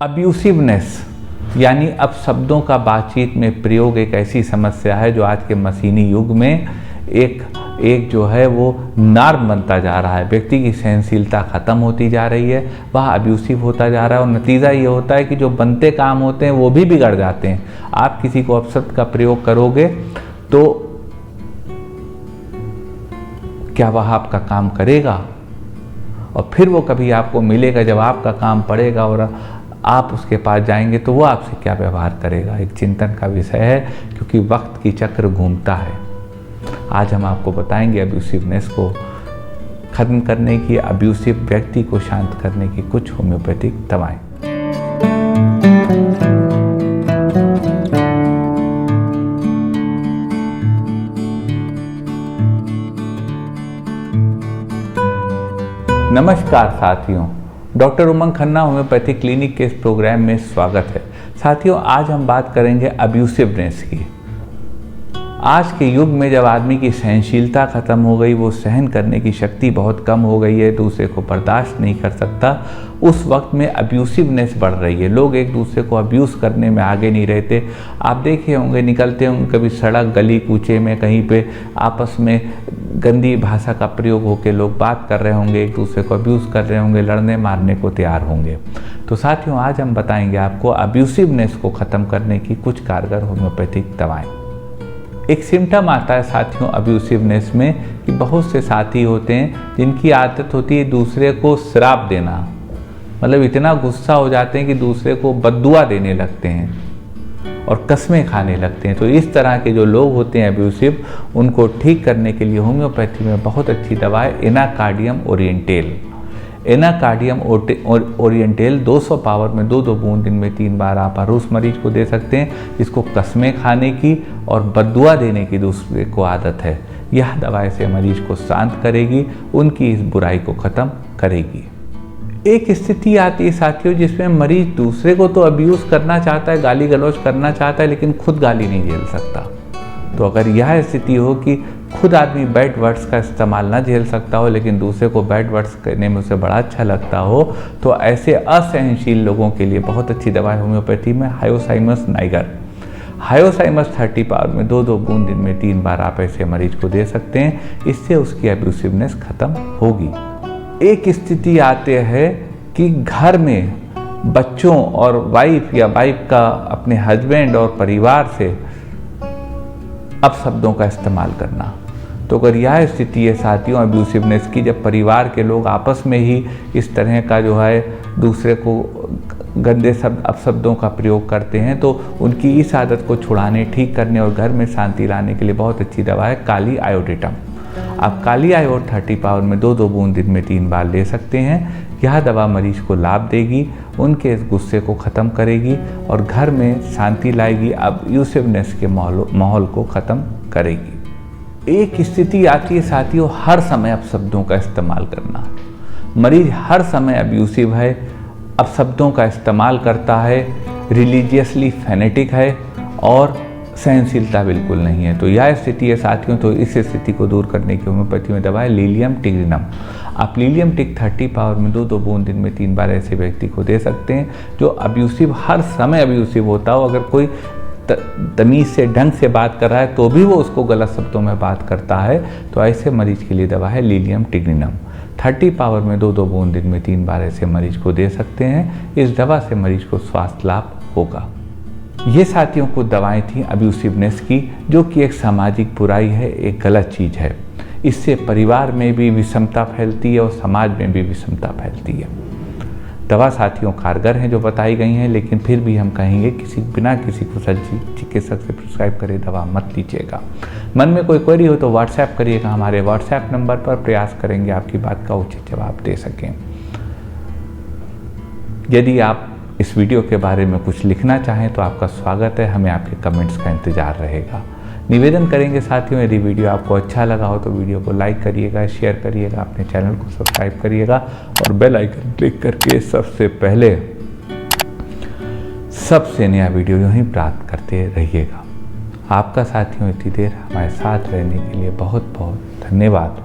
अब्यूसिवनेस यानी अपशब्दों का बातचीत में प्रयोग एक ऐसी समस्या है जो आज के मशीनी युग में एक जो है वो नॉर्म बनता जा रहा है। व्यक्ति की सहनशीलता ख़त्म होती जा रही है, वह अब्यूसिव होता जा रहा है और नतीजा ये होता है कि जो बनते काम होते हैं वो भी बिगड़ जाते हैं। आप किसी को अपशब्द का प्रयोग करोगे तो क्या वह आपका काम करेगा? और फिर वो कभी आपको मिलेगा जब आपका काम पड़ेगा और आप उसके पास जाएंगे तो वो आपसे क्या व्यवहार करेगा? एक चिंतन का विषय है, क्योंकि वक्त की चक्र घूमता है। आज हम आपको बताएंगे अब्यूसिवनेस को खत्म करने की, अब्यूसिव व्यक्ति को शांत करने की कुछ होम्योपैथिक दवाएं। नमस्कार साथियों, डॉक्टर उमंग खन्ना होम्योपैथिक क्लिनिक के इस प्रोग्राम में स्वागत है। साथियों, आज हम बात करेंगे अब्यूसिवनेस की। आज के युग में जब आदमी की सहनशीलता ख़त्म हो गई, वो सहन करने की शक्ति बहुत कम हो गई है, दूसरे को बर्दाश्त नहीं कर सकता, उस वक्त में अब्यूसिवनेस बढ़ रही है। लोग एक दूसरे को अब्यूज़ करने में आगे नहीं रहते। आप देखे होंगे, निकलते होंगे कभी सड़क गली कूचे में कहीं पे आपस में गंदी भाषा का प्रयोग होकर लोग बात कर रहे होंगे, एक दूसरे को अब्यूज़ कर रहे होंगे, लड़ने मारने को तैयार होंगे। तो साथियों, आज हम बताएंगे आपको अब्यूसिवनेस को ख़त्म करने की कुछ कारगर होम्योपैथिक दवाएं। एक सिम्टम आता है साथियों अब्यूसिवनेस में कि बहुत से साथी होते हैं जिनकी आदत होती है दूसरे को श्राप देना, मतलब इतना गुस्सा हो जाते हैं कि दूसरे को बद्दुआ देने लगते हैं और कसमें खाने लगते हैं। तो इस तरह के जो लोग होते हैं अब्यूसिव, उनको ठीक करने के लिए होम्योपैथी में बहुत अच्छी दवा है Anacardium oriented. Anacardium oriented 200 power में 2-2 बूंद दिन में 3 बार आप हर उस मरीज को दे सकते हैं जिसको कसमें खाने की और बद्दुआ देने की दूसरे को आदत है। यह दवा ऐसे मरीज को शांत करेगी, उनकी इस बुराई को ख़त्म करेगी। एक स्थिति आती है साथियों जिसमें मरीज दूसरे को तो अब्यूज़ करना चाहता है, गाली गलौज करना चाहता है, लेकिन खुद गाली नहीं झेल सकता। तो अगर यह स्थिति हो कि खुद आदमी बैड वर्ड्स का इस्तेमाल ना झेल सकता हो लेकिन दूसरे को बैड वर्ड्स कहने में उसे बड़ा अच्छा लगता हो, तो ऐसे असहनशील लोगों के लिए बहुत अच्छी दवा है होम्योपैथी में हायोसाइमस नाइगर। हायोसाइमस 30 पावर में 2-2 बूंद दिन में 3 बार आप ऐसे मरीज को दे सकते हैं, इससे उसकी अब्यूसिवनेस खत्म होगी। एक स्थिति आते है कि घर में बच्चों और वाइफ या वाइफ का अपने हस्बैंड और परिवार से अपशब्दों का इस्तेमाल करना। तो अगर यह स्थिति है साथियों अब्यूसिवनेस की, जब परिवार के लोग आपस में ही इस तरह का जो है दूसरे को गंदे अपशब्दों का प्रयोग करते हैं, तो उनकी इस आदत को छुड़ाने, ठीक करने और घर में शांति लाने के लिए बहुत अच्छी दवा है काली आयोडेटम। आप काली आयोड 30 पावर में 2-2 बूंद दिन में 3 बार ले सकते हैं। यह दवा मरीज को लाभ देगी, उनके इस गुस्से को ख़त्म करेगी और घर में शांति लाएगी, अब्यूसिवनेस के माहौल को ख़त्म करेगी। एक स्थिति आती है साथियों हर समय अपशब्दों का इस्तेमाल करना। मरीज हर समय अब्यूसिव है, अपशब्दों का इस्तेमाल करता है, रिलीजियसली फैनेटिक है और सहनशीलता बिल्कुल नहीं है। तो यह स्थिति है साथियों, तो इस स्थिति को दूर करने की होम्योपैथी में दवा है लीलियम टिग्रिनम। आप लीलियम टिक 30 पावर में 2-2 बूंद दिन में 3 बार ऐसे व्यक्ति को दे सकते हैं जो अब्यूसिव, हर समय अब्यूसिव होता हो। अगर कोई तमीज़ से, ढंग से बात कर रहा है तो भी वो उसको गलत शब्दों में बात करता है, तो ऐसे मरीज के लिए दवा है लीलियम टिग्रिनम। 30 पावर में 2-2 बूंद दिन में 3 बार ऐसे मरीज को दे सकते हैं। इस दवा से मरीज को स्वास्थ्य लाभ होगा। ये साथियों को दवाएं थी अब्यूसिवनेस की, जो कि एक सामाजिक बुराई है, एक गलत चीज़ है। इससे परिवार में भी विषमता फैलती है और समाज में भी विषमता फैलती है। दवा साथियों कारगर हैं जो बताई गई हैं, लेकिन फिर भी हम कहेंगे बिना किसी को चिकित्सक से प्रिस्क्राइब करे दवा मत लीजिएगा। मन में कोई क्वेरी हो तो व्हाट्सएप करिएगा, हमारे व्हाट्सएप नंबर पर प्रयास करेंगे आपकी बात का उचित जवाब दे सकें। यदि आप इस वीडियो के बारे में कुछ लिखना चाहें तो आपका स्वागत है, हमें आपके कमेंट्स का इंतज़ार रहेगा। निवेदन करेंगे साथियों, यदि वीडियो आपको अच्छा लगा हो तो वीडियो को लाइक करिएगा, शेयर करिएगा, अपने चैनल को सब्सक्राइब करिएगा और बेल आइकन क्लिक करके सबसे पहले सबसे नया वीडियो यूँ ही प्राप्त करते रहिएगा। आपका साथियों इतनी देर हमारे साथ रहने के लिए बहुत बहुत धन्यवाद।